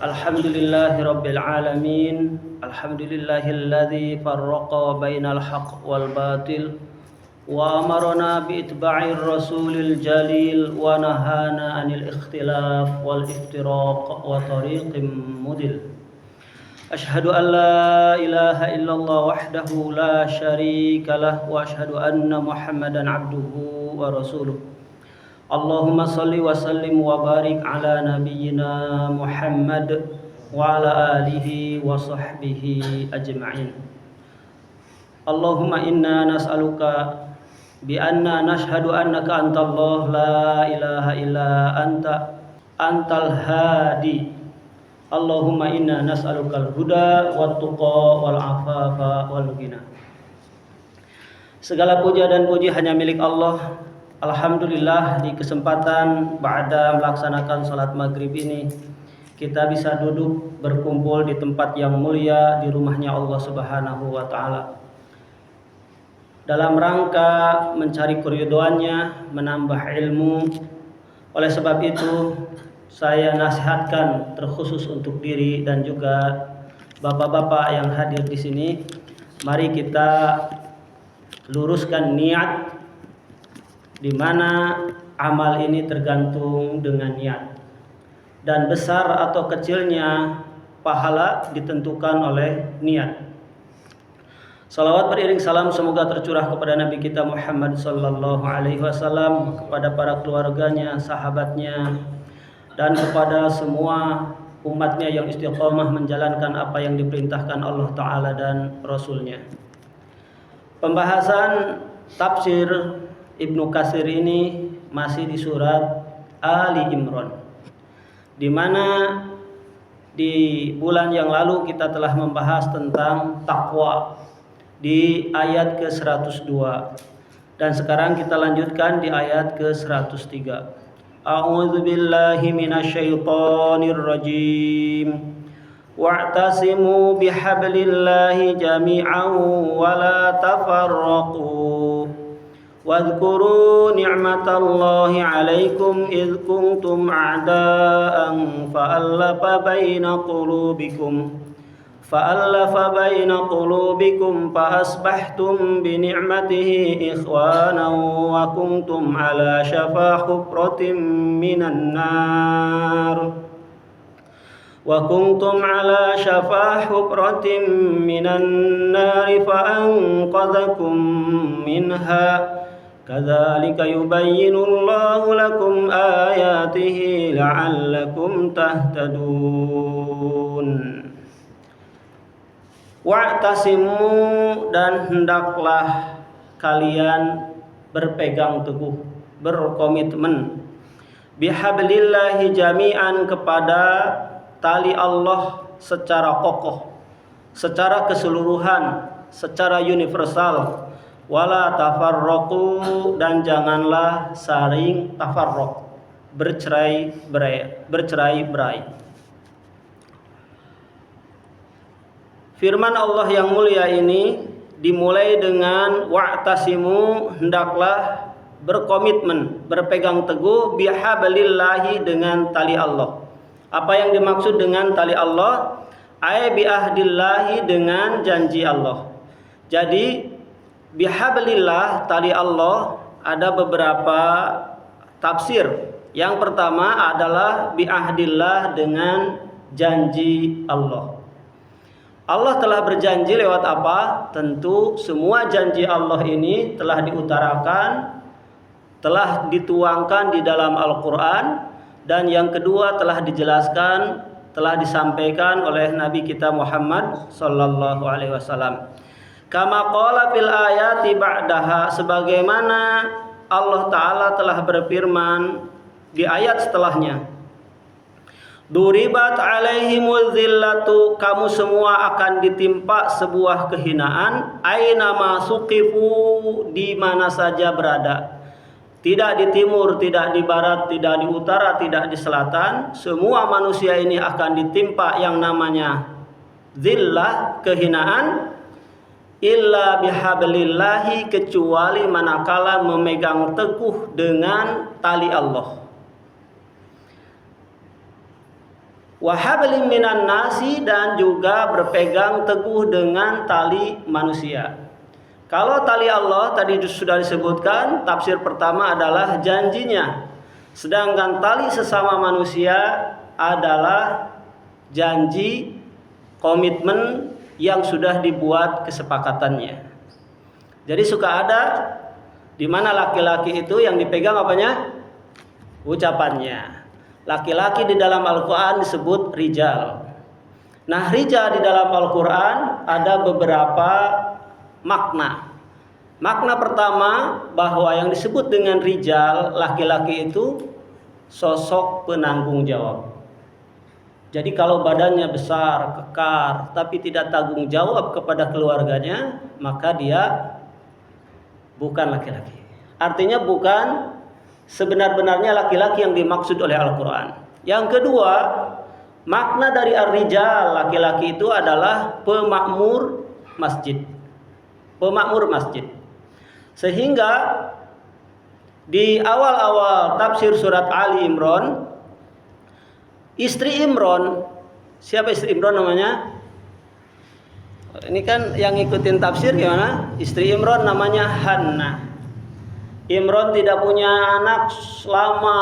Alhamdulillahi Rabbil Alamin. Alhamdulillahilladzi farraqa bainal haqq wal batil wa amarna bi itba'ir rasulil jalil wa nahana 'anil ikhtilaf wal iftiraq wa tariqim mudil. Ashhadu an la ilaha illallah wahdahu la syarika lah wa ashhadu anna Muhammadan 'abduhu wa rasuluh. Allahumma salli wa sallim wa barik ala nabiyyina Muhammad wa ala alihi wa sahbihi ajma'in. Allahumma inna nas'aluka bi anna nashhadu annaka antallah la ilaha illa anta antal hadi. Allahumma inna nas'alukal huda wat tuqa wal afafa wal ghina. Segala puja dan puji hanya milik Allah. Alhamdulillah, di kesempatan ba'da melaksanakan salat maghrib ini kita bisa duduk berkumpul di tempat yang mulia, di rumahnya Allah Subhanahu wa ta'ala, dalam rangka mencari keridhoannya, menambah ilmu. Oleh sebab itu saya nasihatkan terkhusus untuk diri dan juga bapak-bapak yang hadir di sini, mari kita luruskan niat, di mana amal ini tergantung dengan niat, dan besar atau kecilnya pahala ditentukan oleh niat. Salawat beriring salam semoga tercurah kepada Nabi kita Muhammad sallallahu alaihi wasallam, kepada para keluarganya, sahabatnya, dan kepada semua umatnya yang istiqomah menjalankan apa yang diperintahkan Allah Ta'ala dan Rasulnya. Pembahasan tafsir Ibnu Katsir ini masih di surat Ali Imran, di mana di bulan yang lalu kita telah membahas tentang takwa di ayat ke-102, dan sekarang kita lanjutkan di ayat ke-103. A'udzubillahi minasyaitonir rajim. Wa'tasimu bihablillahi jami'an wa la tafarraqu. واذكروا نعمة الله عليكم إذ كنتم أعداء فألف بين قلوبكم فأصبحتم بنعمته إخوانا وكنتم على شفا حفرة من النار فأنقذكم منها كذلك يبين الله لكم آياته لعلكم تهتدون. Wa'tasimu, dan hendaklah kalian berpegang teguh, berkomitmen, bihablillahi jami'an, kepada tali Allah secara kokoh, secara keseluruhan, secara universal. Wala tafarraqu, dan janganlah saling tafarraq, bercerai-berai. Firman Allah yang mulia ini dimulai dengan wa'tasimu, hendaklah berkomitmen, berpegang teguh, bihablillahi, dengan tali Allah. Apa yang dimaksud dengan tali Allah? Ai biahdillahi, dengan janji Allah. Jadi bihablillah, tali Allah, ada beberapa tafsir. Yang pertama adalah biahdillah, dengan janji Allah. Allah telah berjanji lewat apa? Tentu semua janji Allah ini telah diutarakan, telah dituangkan di dalam Al-Quran, dan yang kedua telah dijelaskan, telah disampaikan oleh Nabi kita Muhammad sallallahu alaihi wasallam. Kama qala fil ayati ba'daha, sebagaimana Allah Ta'ala telah berfirman di ayat setelahnya. Duribat alaihimul zillatu, kamu semua akan ditimpa sebuah kehinaan, aina ma suqifu, di mana saja berada. Tidak di timur, tidak di barat, tidak di utara, tidak di selatan. Semua manusia ini akan ditimpa yang namanya zillah, kehinaan. Illa bihablillahi, kecuali manakala memegang teguh dengan tali Allah. wa hablim minan nasi, dan juga berpegang teguh dengan tali manusia. Kalau tali Allah tadi sudah disebutkan, tafsir pertama adalah janjinya. Sedangkan tali sesama manusia adalah janji, komitmen yang sudah dibuat kesepakatannya. Jadi suka ada di mana laki-laki itu yang dipegang apanya? Ucapannya. Laki-laki di dalam Al-Quran disebut rijal. Nah, rijal di dalam Al-Quran ada beberapa makna. Makna pertama, bahwa yang disebut dengan rijal, laki-laki itu sosok penanggung jawab. Jadi kalau badannya besar, kekar, tapi tidak tanggung jawab kepada keluarganya, maka dia bukan laki-laki. Artinya bukan sebenar-benarnya laki-laki yang dimaksud oleh Al-Quran. Yang kedua, makna dari ar-rijal, laki-laki itu adalah pemakmur masjid. Pemakmur masjid. Sehingga di awal-awal tafsir surat Ali Imran, istri Imran, siapa istri Imran namanya? Ini kan yang ngikutin tafsir gimana? Istri Imran namanya Hannah. Imran tidak punya anak lama,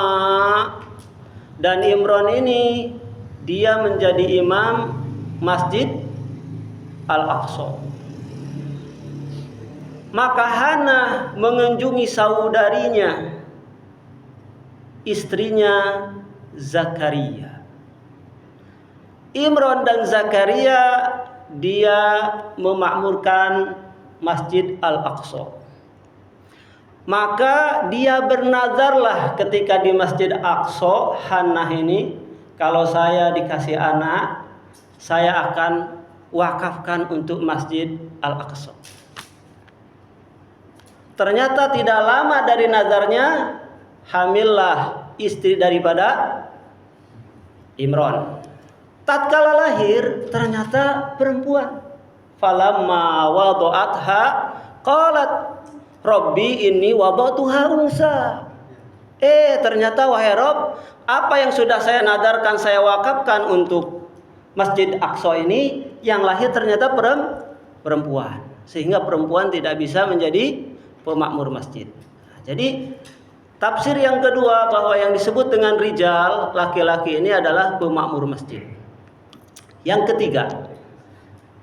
dan Imran ini dia menjadi imam Masjid Al-Aqsa. Maka Hannah mengunjungi saudarinya, istrinya Zakaria. Imran dan Zakaria dia memakmurkan Masjid Al-Aqsa. Maka dia bernazarlah ketika di Masjid Al-Aqsa, Hannah ini, kalau saya dikasih anak, saya akan wakafkan untuk Masjid Al-Aqsa. Ternyata tidak lama dari nazarnya, hamillah istri daripada Imran. Tatkala lahir ternyata perempuan. Falamma wada'atha qalat Rabbi inni wada'tuha unsa. Ternyata wahai Rabb, apa yang sudah saya nadarkan, saya wakafkan untuk Masjid Aqsa ini, yang lahir ternyata perempuan. Sehingga perempuan tidak bisa menjadi pemakmur masjid. Jadi tafsir yang kedua, bahwa yang disebut dengan rijal, laki-laki ini adalah pemakmur masjid. Yang ketiga,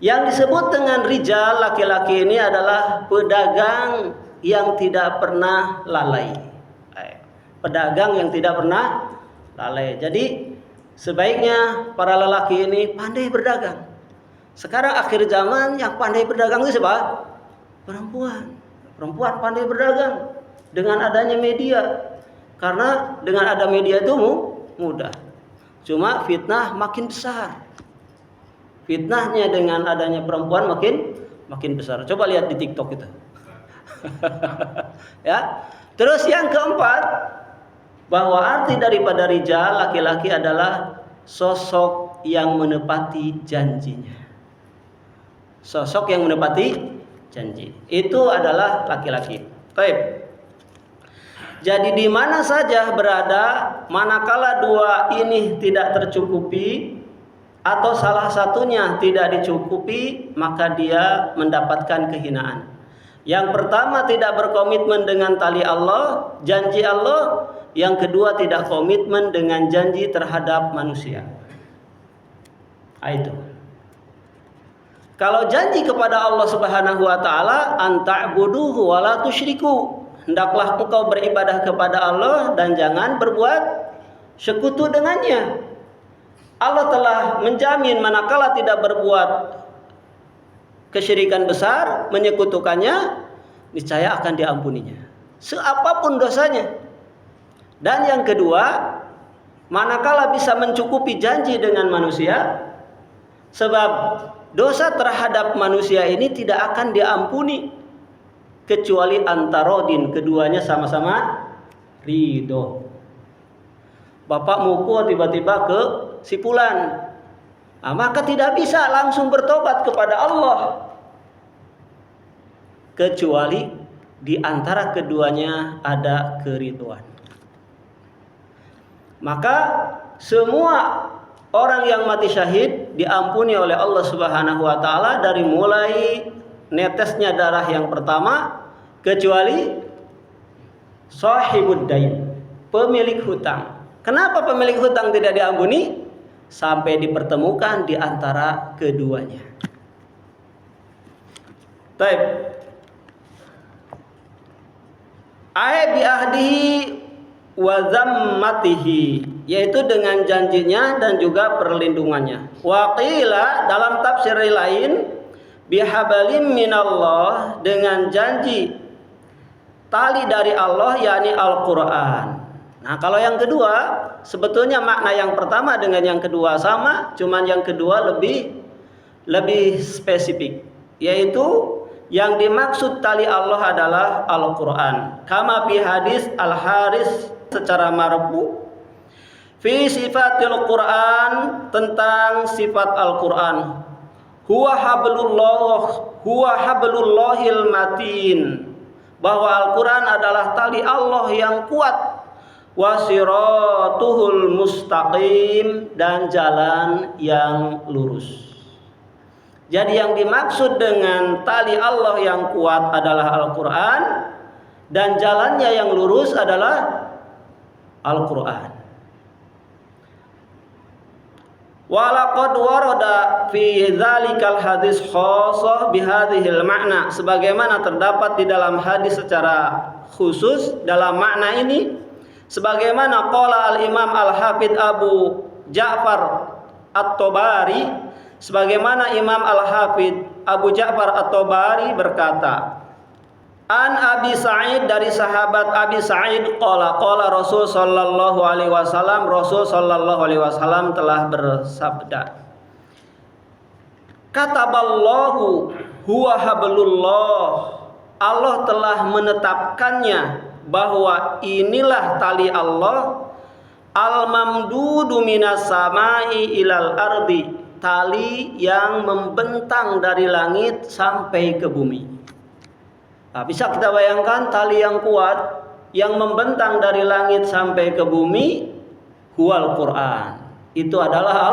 yang disebut dengan rijal, laki-laki ini adalah pedagang yang tidak pernah lalai. Pedagang yang tidak pernah lalai. Jadi sebaiknya para lelaki ini pandai berdagang. Sekarang akhir zaman yang pandai berdagang itu siapa? Perempuan. Perempuan pandai berdagang dengan adanya media. Karena dengan ada media itu mudah. Cuma fitnah makin besar. Fitnahnya dengan adanya perempuan makin besar. Coba lihat di TikTok itu. Ya. Terus yang keempat, bahwa arti daripada rijal, laki-laki adalah sosok yang menepati janjinya. Sosok yang menepati janji. Itu adalah laki-laki. Baik. Jadi di mana saja berada, manakala dua ini tidak tercukupi atau salah satunya tidak dicukupi, maka dia mendapatkan kehinaan. Yang pertama, tidak berkomitmen dengan tali Allah, janji Allah. Yang kedua, tidak komitmen dengan janji terhadap manusia. Itu. Kalau janji kepada Allah Subhanahu wa taala, anta'buduhu wa la tusyriku. Hendaklah engkau beribadah kepada Allah dan jangan berbuat sekutu dengannya. Allah telah menjamin manakala tidak berbuat kesyirikan besar, menyekutukannya, niscaya akan diampuninya, seapapun dosanya. Dan yang kedua, manakala bisa mencukupi janji dengan manusia, sebab dosa terhadap manusia ini tidak akan diampuni kecuali antarodin, keduanya sama-sama ridho. Bapak mukul tiba-tiba ke sipulan, maka tidak bisa langsung bertobat kepada Allah, kecuali di antara keduanya ada keridhaan. Maka semua orang yang mati syahid diampuni oleh Allah Subhanahu wa taala dari mulai netesnya darah yang pertama, kecuali sahibud dain, pemilik hutang. Kenapa pemilik hutang tidak diampuni? Sampai dipertemukan di antara keduanya. Baik. Bi ahdihi wa zammatihi, yaitu dengan janjinya dan juga perlindungannya. Wa qila, dalam tafsir lain, bihabalim minallah, dengan janji tali dari Allah, yakni Al-Quran. Nah, kalau yang kedua, sebetulnya makna yang pertama dengan yang kedua sama, cuman yang kedua lebih spesifik, yaitu yang dimaksud tali Allah adalah Al-Quran. Kama fi hadis Al-Haris secara marfu fi sifatil Quran, tentang sifat Al-Quran. Huwa hablullahil matin, bahwa Al-Quran adalah tali Allah yang kuat. Wasiratuhul mustaqim, dan jalan yang lurus. Jadi yang dimaksud dengan tali Allah yang kuat adalah Al-Quran, dan jalannya yang lurus adalah Al-Quran. Walaqad warada fi dzalikal hadis khassah bihadhil makna, sebagaimana terdapat di dalam hadis secara khusus dalam makna ini, sebagaimana qala al-Imam Al-Hafidz Abu Ja'far At-Tabari, sebagaimana Imam Al-Hafidz Abu Ja'far At-Tabari berkata, an Abi Sa'id, dari sahabat Abi Sa'id, qala Rasul sallallahu alaihi wasallam, Rasul sallallahu alaihi wasallam telah bersabda, kataballahu huwa hablullah, Allah telah menetapkannya bahwa inilah tali Allah, al-mamdudu minas samai ilal ardi, tali yang membentang dari langit sampai ke bumi. Nah, bisa kita bayangkan tali yang kuat yang membentang dari langit sampai ke bumi, huwal Quran, itu adalah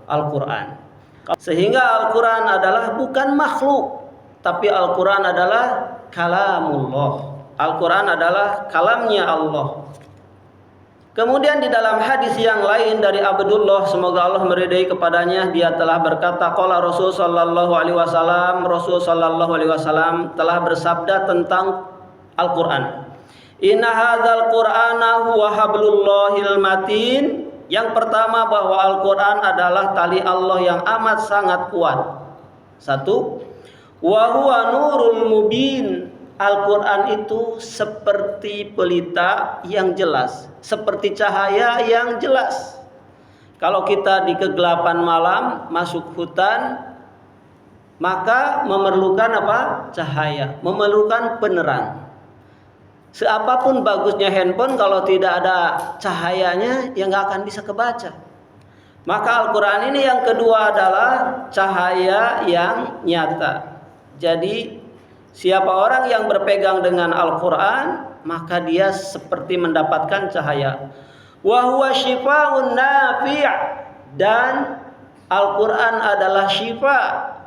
Al-Quran. Sehingga Al-Quran adalah bukan makhluk, tapi Al-Quran adalah kalamullah. Al-Quran adalah kalamnya Allah. Kemudian di dalam hadis yang lain dari Abdullah, semoga Allah meridai kepadanya, dia telah berkata, qala Rasul sallallahu alaihi wasallam, Rasul sallallahu alaihi wasallam telah bersabda tentang Al-Quran, inna hadzal qur'ana huwa hablullahil matin. Yang pertama, bahwa Al-Quran adalah tali Allah yang amat sangat kuat. Satu, wa huwa nurul mubin, Al-Quran itu seperti pelita yang jelas, seperti cahaya yang jelas. Kalau kita di kegelapan malam masuk hutan, maka memerlukan apa? Cahaya, memerlukan penerang. Seapapun bagusnya handphone, kalau tidak ada cahayanya, ya nggak akan bisa kebaca. Maka Al-Quran ini yang kedua adalah cahaya yang nyata. Jadi siapa orang yang berpegang dengan Al-Quran, maka dia seperti mendapatkan cahaya. Wa huwa syifaa'un nafi', dan Al-Quran adalah syifa,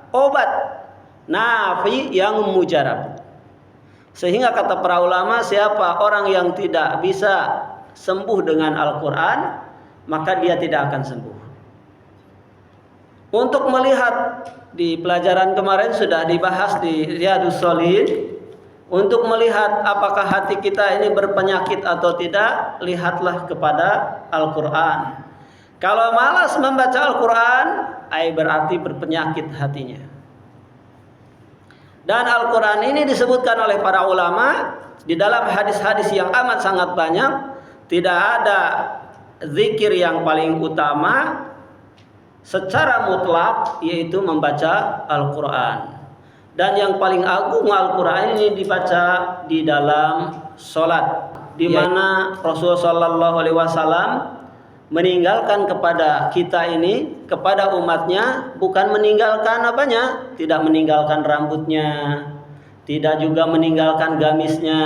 obat, nafi yang mujarab. Sehingga kata para ulama, siapa orang yang tidak bisa sembuh dengan Al-Quran, maka dia tidak akan sembuh. Untuk melihat, di pelajaran kemarin sudah dibahas di Riyadhus Shalihin, untuk melihat apakah hati kita ini berpenyakit atau tidak, lihatlah kepada Al-Quran. Kalau malas membaca Al-Quran, berarti berpenyakit hatinya. Dan Al-Quran ini disebutkan oleh para ulama di dalam hadis-hadis yang amat sangat banyak. Tidak ada zikir yang paling utama secara mutlak, yaitu membaca Al-Quran. Dan yang paling agung Al-Quran ini dibaca di dalam sholat, di mana Rasulullah Shallallahu Alaihi Wasallam meninggalkan kepada kita ini, kepada umatnya, bukan meninggalkan apanya, tidak meninggalkan rambutnya, tidak juga meninggalkan gamisnya,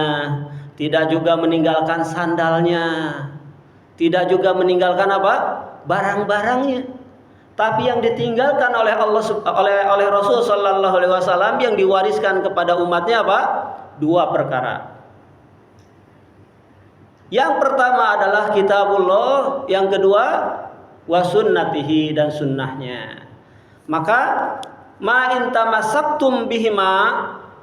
tidak juga meninggalkan sandalnya, tidak juga meninggalkan apa? barang-barangnya. Tapi yang ditinggalkan oleh oleh Rasul sallallahu alaihi wasallam yang diwariskan kepada umatnya apa? Dua perkara. Yang pertama adalah kitabullah, yang kedua wasunnatihi, dan sunnahnya. Maka ma in tamassaktum bihima,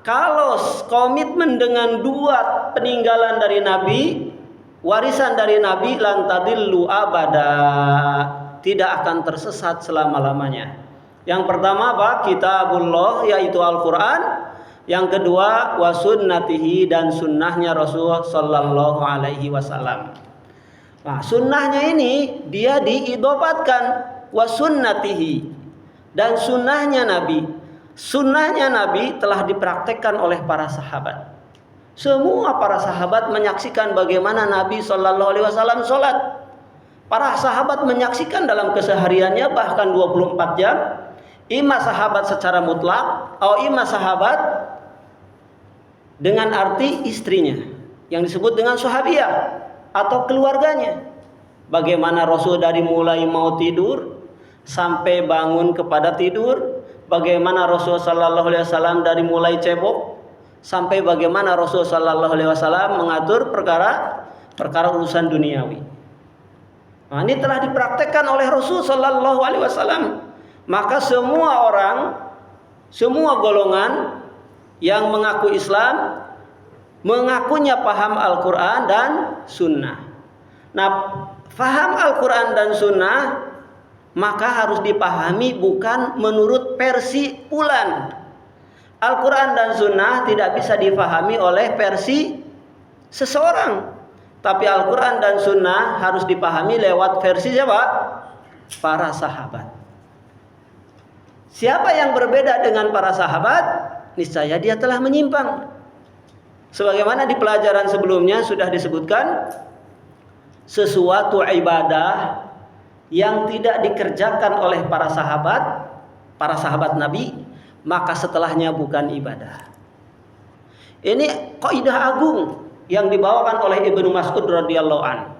kalau komitmen dengan dua peninggalan dari Nabi, warisan dari Nabi, lan tadillu abada, tidak akan tersesat selama-lamanya. Yang pertama apa? Kitabullah, yaitu Al-Quran. Yang kedua wasunnatihi, dan sunnahnya Rasul sallallahu alaihi wasallam. Nah, sunnahnya ini dia diidobatkan, wasunnatihi, dan sunnahnya Nabi. Sunnahnya Nabi telah dipraktekkan oleh para sahabat. Semua para sahabat menyaksikan bagaimana Nabi sallallahu alaihi wasallam sholat. Para sahabat menyaksikan dalam kesehariannya bahkan 24 jam. Ima sahabat secara mutlak atau ima sahabat dengan arti istrinya yang disebut dengan sahabiyah atau keluarganya. Bagaimana Rasul dari mulai mau tidur sampai bangun kepada tidur. Bagaimana Rasul sallallahu alaihi wasallam dari mulai cebok sampai bagaimana Rasul sallallahu alaihi wasallam mengatur perkara urusan duniawi. Nah, ini telah dipraktekkan oleh Rasul sallallahu alaihi wasallam. Maka semua orang, semua golongan yang mengaku Islam, mengakunya paham Al-Quran dan Sunnah. Nah, paham Al-Quran dan Sunnah maka harus dipahami bukan menurut versi fulan. Al-Quran dan Sunnah tidak bisa dipahami oleh versi seseorang. Tapi Al-Quran dan Sunnah harus dipahami lewat versi siapa? Para sahabat. Siapa yang berbeda dengan para sahabat, niscaya dia telah menyimpang. Sebagaimana di pelajaran sebelumnya sudah disebutkan, sesuatu ibadah yang tidak dikerjakan oleh para sahabat Nabi, maka setelahnya bukan ibadah. Ini kaidah agung yang dibawakan oleh Ibnu Mas'ud radhiyallahu an.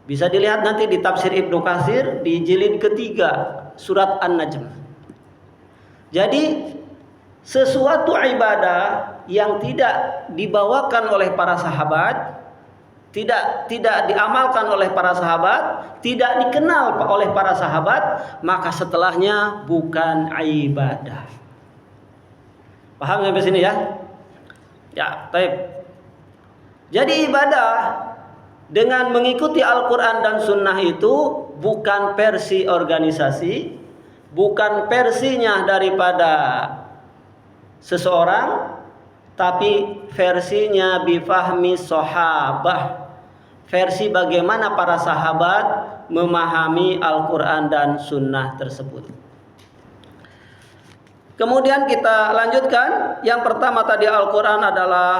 Bisa dilihat nanti di tafsir Ibnu Katsir di jilid ketiga surat An-Najm. Jadi sesuatu ibadah yang tidak dibawakan oleh para sahabat, tidak diamalkan oleh para sahabat, tidak dikenal oleh para sahabat, maka setelahnya bukan ibadah. Paham sampai sini ya? Ya, baik. Jadi ibadah dengan mengikuti Al-Quran dan Sunnah itu bukan versi organisasi, bukan versinya daripada seseorang, tapi versinya bifahmi sahabah, versi bagaimana para sahabat memahami Al-Quran dan Sunnah tersebut. Kemudian kita lanjutkan. Yang pertama tadi Al-Quran adalah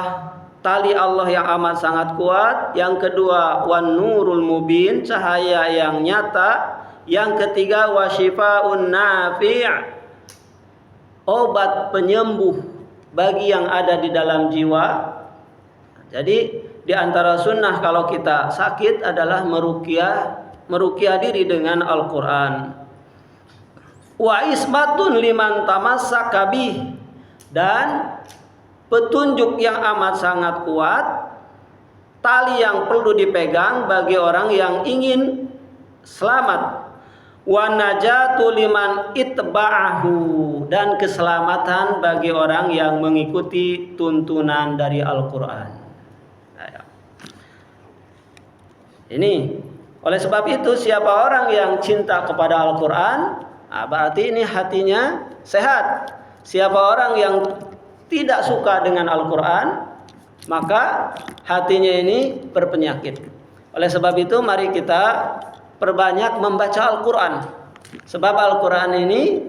tali Allah yang amat sangat kuat. Yang kedua wan nurul mubin, cahaya yang nyata. Yang ketiga wasyifaun nafi', obat penyembuh bagi yang ada di dalam jiwa. Jadi di antara sunnah kalau kita sakit adalah meruqyah diri dengan Al-Quran. Wa ismatun liman tamassaka bih, dan petunjuk yang amat sangat kuat, tali yang perlu dipegang bagi orang yang ingin selamat. Wa najatu liman itba'ahu, dan keselamatan bagi orang yang mengikuti tuntunan dari Al-Quran. Ini oleh sebab itu siapa orang yang cinta kepada Al-Quran, berarti ini hatinya sehat. Siapa orang yang tidak suka dengan Al-Quran, maka hatinya ini berpenyakit. Oleh sebab itu mari kita perbanyak membaca Al-Quran. Sebab Al-Quran ini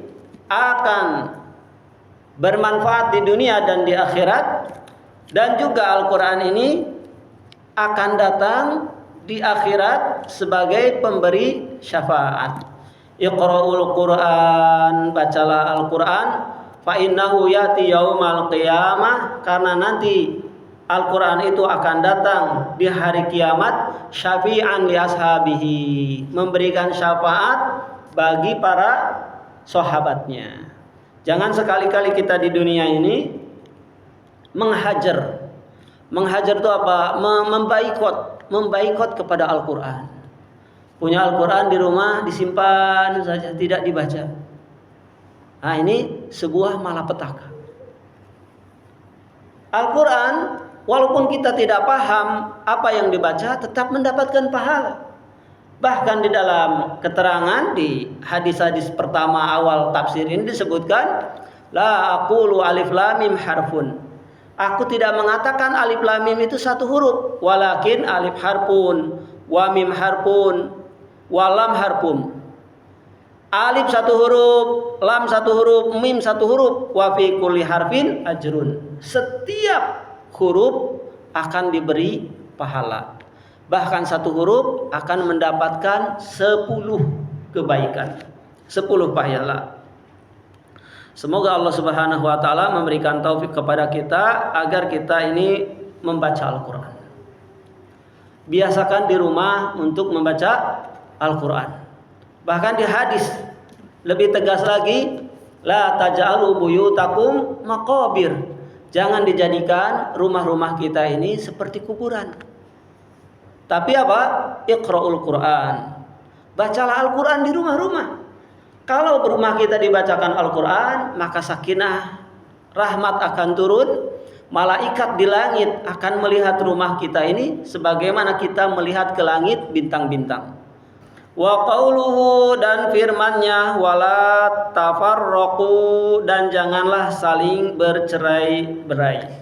akan bermanfaat di dunia dan di akhirat. Dan juga Al-Quran ini akan datang di akhirat sebagai pemberi syafaat. Iqra'ul Quran, bacalah Al-Quran. Fa innahu yati yaumal qiyamah, karena nanti Al-Quran itu akan datang di hari kiamat syafi'an li ashabihi, memberikan syafaat bagi para sahabatnya. Jangan sekali-kali kita di dunia ini menghajar. Menghajar itu apa? Membaikot kepada Al-Quran. Punya Al-Quran di rumah disimpan saja, tidak dibaca. Nah, ini sebuah malapetaka. Al-Quran, walaupun kita tidak paham apa yang dibaca, tetap mendapatkan pahala. Bahkan di dalam keterangan di hadis-hadis pertama awal tafsir ini disebutkan, la aqulu alif lam mim harfun. Aku tidak mengatakan alif lam mim itu satu huruf, walakin alif harfun, wa mim harfun, wa lam harfun. Alif satu huruf, lam satu huruf, mim satu huruf, wa fi kulli harfin ajrun. Setiap huruf akan diberi pahala. Bahkan satu huruf akan mendapatkan 10 kebaikan, 10 pahala. Semoga Allah Subhanahu wa taala memberikan taufik kepada kita agar kita ini membaca Al-Quran. Biasakan di rumah untuk membaca Al-Quran. Bahkan di hadis lebih tegas lagi, la taj'alu buyutakum maqabir. Jangan dijadikan rumah-rumah kita ini seperti kuburan. Tapi apa? Iqra'ul Quran. Bacalah Al-Quran di rumah-rumah. Kalau rumah kita dibacakan Al-Quran, maka sakinah, rahmat akan turun. Malaikat di langit akan melihat rumah kita ini sebagaimana kita melihat ke langit bintang-bintang. Wa qauluhu, dan firman-Nya, wala tafarraqu, dan janganlah saling bercerai-berai.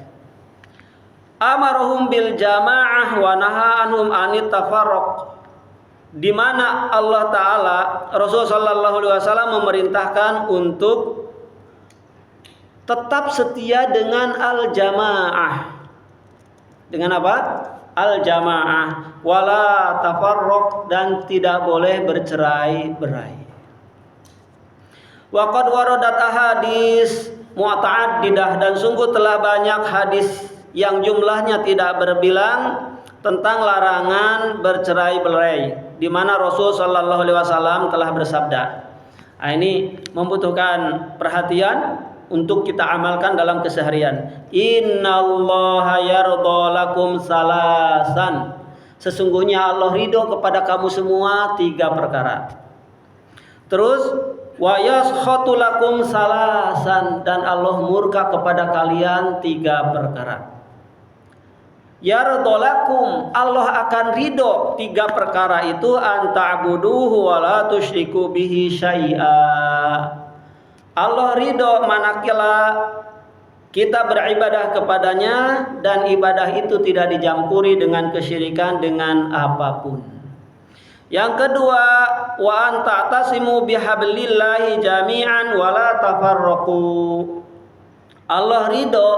Amarahum bil jamaah wa naha anhum anit tafarruq, di mana Allah taala Rasulullah sallallahu alaihi wasallam memerintahkan untuk tetap setia dengan al-jamaah. Dengan apa? Al-jamaah, wala tafarruq, dan tidak boleh bercerai-berai. Wa qad waradat ahadits mu'ta'addidah, dan sungguh telah banyak hadis yang jumlahnya tidak berbilang tentang larangan bercerai-berai, di mana Rasul sallallahu alaihi wasallam telah bersabda. Nah, ini membutuhkan perhatian untuk kita amalkan dalam keseharian. Innallaha yardha lakum salasan. Sesungguhnya Allah ridho kepada kamu semua 3 perkara. Terus wa yaskhatu lakum salasan, dan Allah murka kepada kalian 3 perkara. Yardha lakum, Allah akan ridho 3 perkara itu, an ta'buduhu wa la tusyriku bihi syai'a. Allah ridho manakala kita beribadah kepadanya dan ibadah itu tidak dicampuri dengan kesyirikan dengan apapun. Yang kedua, wa an ta'tasimu bihablillahi jami'an wa la tafarraqu. Allah ridho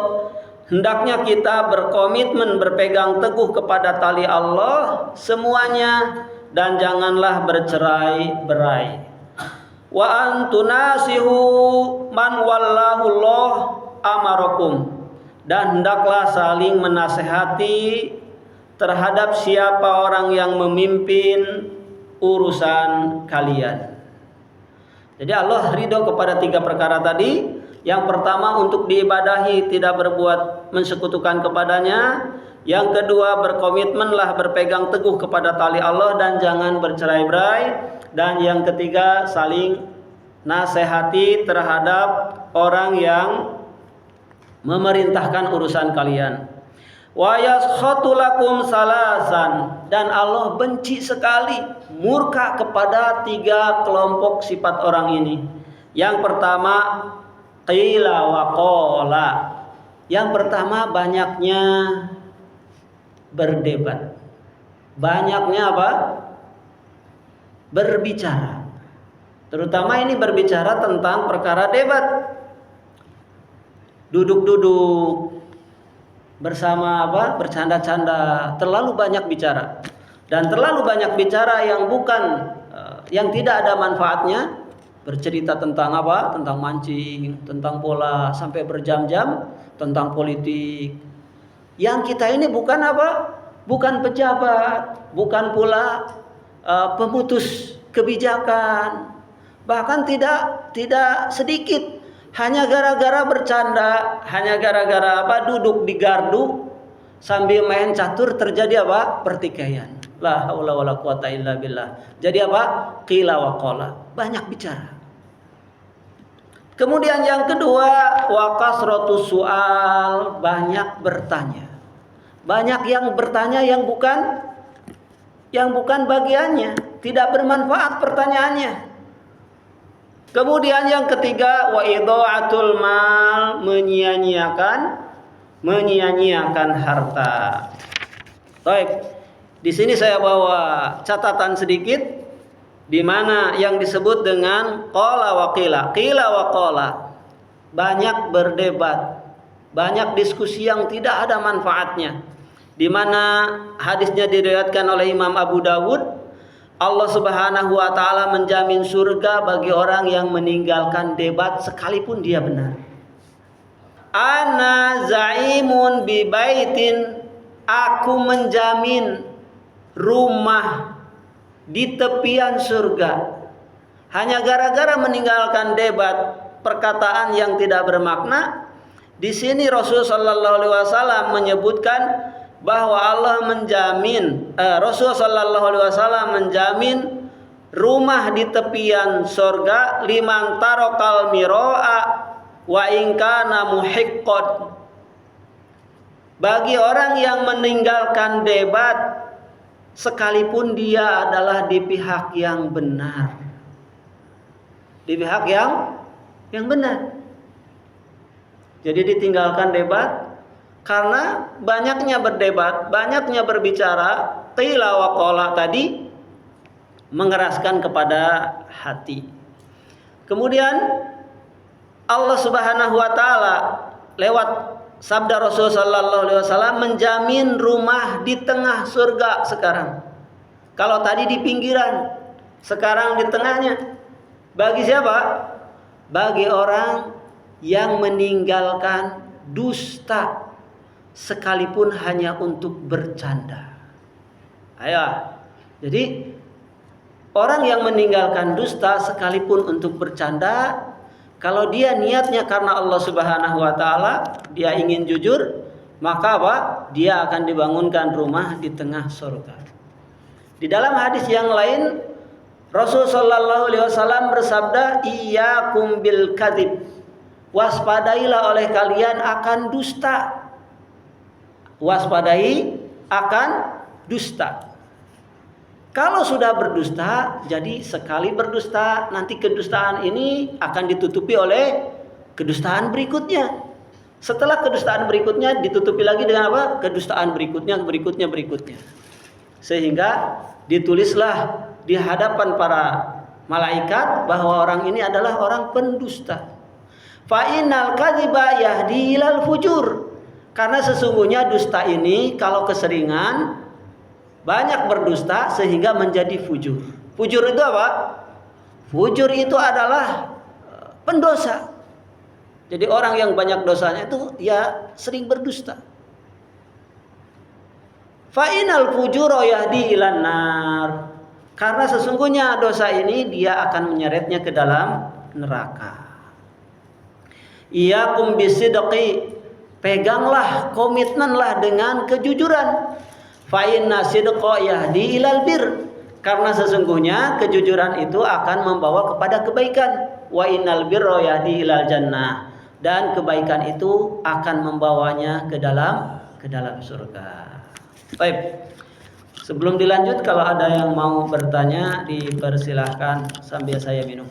hendaknya kita berkomitmen berpegang teguh kepada tali Allah semuanya dan janganlah bercerai-berai. Wa antunasihu man wallahullah amarakum, dan hendaklah saling menasehati terhadap siapa orang yang memimpin urusan kalian. Jadi Allah ridho kepada 3 perkara tadi. Yang pertama, untuk diibadahi tidak berbuat mensekutukan kepadanya. Yang kedua, berkomitmenlah berpegang teguh kepada tali Allah dan jangan bercerai-berai. Dan yang ketiga, saling nasihati terhadap orang yang memerintahkan urusan kalian. Wa yaskhatu lakum salasan, dan Allah benci sekali, murka kepada 3 kelompok sifat orang ini. Yang pertama, qila wa qala. Yang pertama, banyaknya berdebat. Banyaknya apa? Berbicara. Terutama ini berbicara tentang perkara debat. Duduk-duduk bersama apa? Bercanda-canda, terlalu banyak bicara. Dan terlalu banyak bicara yang bukan yang tidak ada manfaatnya. Bercerita tentang apa? Tentang mancing, tentang bola, sampai berjam-jam tentang politik. Yang kita ini bukan apa? Bukan pejabat, bukan pula pemutus kebijakan. Bahkan tidak sedikit hanya gara-gara bercanda, hanya gara-gara duduk di gardu sambil main catur terjadi pertikaian. La haula wala quwata illa billah. Jadi qila wa qala, banyak bicara. Kemudian yang kedua, wa kasratu su'al, banyak bertanya. Banyak yang bertanya yang bukan bagiannya, tidak bermanfaat pertanyaannya. Kemudian yang ketiga, wa idha'atul mal, menyia-nyiakan harta. Baik, di sini saya bawa catatan sedikit di mana yang disebut dengan qala wa qila, qila wa qala. Banyak berdebat, banyak diskusi yang tidak ada manfaatnya. Di mana hadisnya diriwayatkan oleh Imam Abu Dawud, Allah Subhanahu wa taala menjamin surga bagi orang yang meninggalkan debat sekalipun dia benar. Ana zaimun bi baitin, aku menjamin rumah di tepian surga. Hanya gara-gara meninggalkan debat, perkataan yang tidak bermakna. Di sini Rasulullah sallallahu alaihi wasallam menyebutkan bahwa Allah menjamin, Rasulullah sallallahu alaihi wasallam menjamin rumah di tepian surga liman tarokal miro'a wa in kana muhiqqad, bagi orang yang meninggalkan debat sekalipun dia adalah di pihak yang benar, di pihak yang benar. Jadi ditinggalkan debat karena banyaknya berdebat, banyaknya berbicara, qila wa qala tadi mengeraskan kepada hati. Kemudian Allah Subhanahu wa taala lewat sabda Rasul sallallahu alaihi wasallam menjamin rumah di tengah surga sekarang. Kalau tadi di pinggiran, sekarang di tengahnya. Bagi siapa? Bagi orang yang meninggalkan dusta sekalipun hanya untuk bercanda. Ayo. Jadi orang yang meninggalkan dusta sekalipun untuk bercanda, kalau dia niatnya karena Allah Subhanahu wa taala, dia ingin jujur, maka dia akan dibangunkan rumah di tengah surga. Di dalam hadis yang lain, Rasul sallallahu alaihi wasallam bersabda, "Iyyakum bil kadzib." Waspadailah oleh kalian akan dusta. Waspadai akan dusta. Kalau sudah berdusta, jadi sekali berdusta, nanti kedustaan ini akan ditutupi oleh kedustaan berikutnya. Setelah kedustaan berikutnya ditutupi lagi dengan kedustaan berikutnya. Sehingga ditulislah di hadapan para malaikat bahwa orang ini adalah orang pendusta. Fa innal kadziba yahdi ilal fujur. Karena sesungguhnya dusta ini kalau keseringan banyak berdusta sehingga menjadi fujur. Fujur itu apa? Fujur itu adalah pendosa. Jadi orang yang banyak dosanya itu ya sering berdusta. Fa innal fujura yahdi ilan nar. Karena sesungguhnya dosa ini dia akan menyeretnya ke dalam neraka. Iyyakum bisidqi, peganglah, komitmenlah dengan kejujuran. Fa inna sidqa yahdi ilal bir, karena sesungguhnya kejujuran itu akan membawa kepada kebaikan. Wa innal birra yahdi ilal jannah, dan kebaikan itu akan membawanya ke dalam surga. Baik. Sebelum dilanjut, kalau ada yang mau bertanya dipersilahkan sambil saya minum.